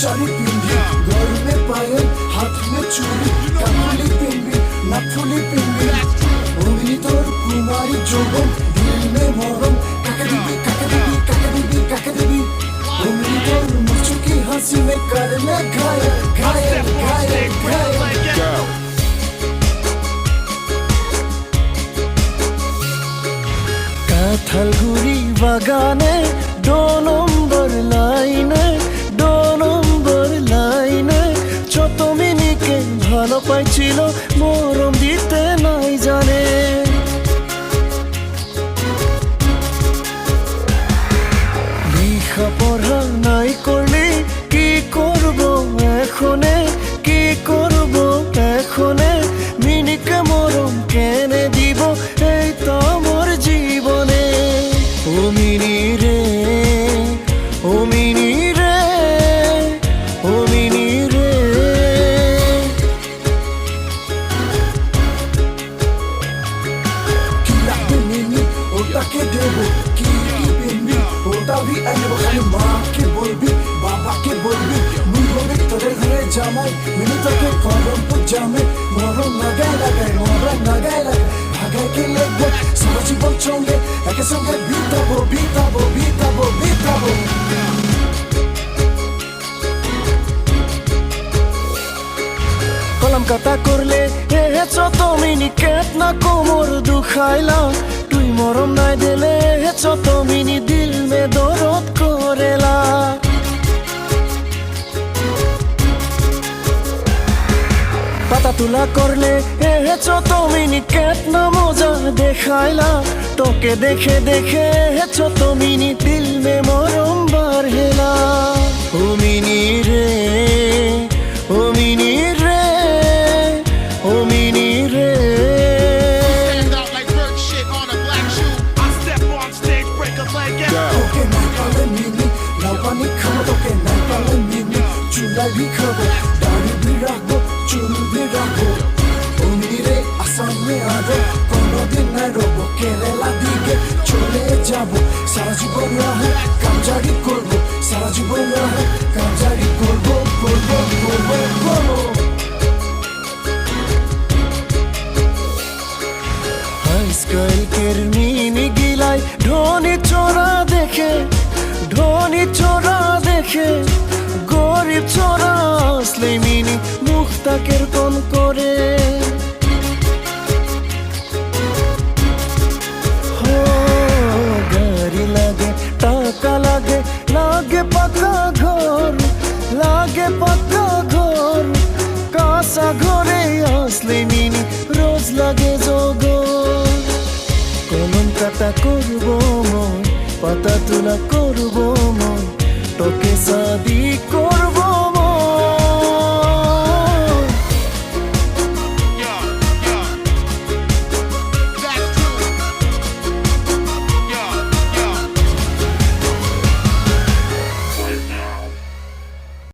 চারি পিন্ডি গর্বে পায়েল হাত মে চুরি কাকুলি পিন্ডি নাকুলি পিন্ডি অমনি তোর কুমারী যোগম দিল মে মরম কাকে দিবি কাকে দিবি কাকে দিবি কাকে দিবি অমনি তোর মুচকি হাসি মে করলে ঘায়ল ঘায়ল ঘায়ল ঘায়ল কাঁঠালগুড়ি বাগানে 2 নম্বর লাইনে 2 নম্বর লাইনে ছোট মিনিকে ভালো পাইছিল মরম দিতে নাই জানে লেখাপড়া নাই করলে কি করব এখনে কি করব এখনে মিনিকে মরম কেনে দিব এই তো মোর জীবনে ও মিনি রে ও মিনি রে ও মিনি রে কি লাগবে মিনি ওটাকে দেব কি পিনবি ওটা भी আনবো খালি মাকে বলবি বাবাকে বলবি মুই হবে তোদের ঘরে জামাই মিনি তোকে কলম জামে মরম লাগাই লাগাই মরম লাগাই লাগাই ভাগাইকে লাগবে সারা জীবন সঙ্গে একে সঙ্গে বিতাবো বিতাবো বিতাবো বিতাবো কলম কাটা করলে হেছো তুমি নিকেত না কোমর দুখাইলা তুই মরম নাই দিলে হেছো তুমি নি দিল মে দরদ করেলা পাতা তুলা করলে হেছো তুমি নিকেত না মজা দেখাইলা তোকে দেখে দেখে হেছো তুমি নি দিল মে মরম বার হেলা ও মিনি রে ও মিনি রে ও মিনি রে Stand out like bird shit on a black shoe. I step on stage, break a leg out. তোকে নাই পালে মিনি লাউ পানি খাবো তোকে নাই পালে মিনি চুলাই ভি খাবো দাড়ি ভি রাখবো চুল ভি রাখবো ও মিনি রে আসামে আরো কোনোদিন নাই রবো কেরালা দিকে চলে যাবো সারা জীবন রাহে কামজারি করবো সারা জীবন রাহে কামজারি করবো করবো করবো করবো আজকালকের মিনি গিলাই ঢোনি চোরা দেখে ঢোনি চোরা দেখে গরিব চোরা আসলে মিনি মুখটা কেরকম করে গাড়ি লাগে টাকা লাগে লাগে পাকা ঘর লাগে পাকা ঘর কাঁচা ঘরে আসলে মিনি রোজ লাগে যোগ কলম কাটা করবো মন পাতা তোলা করবো মন তোকে শাদি করবো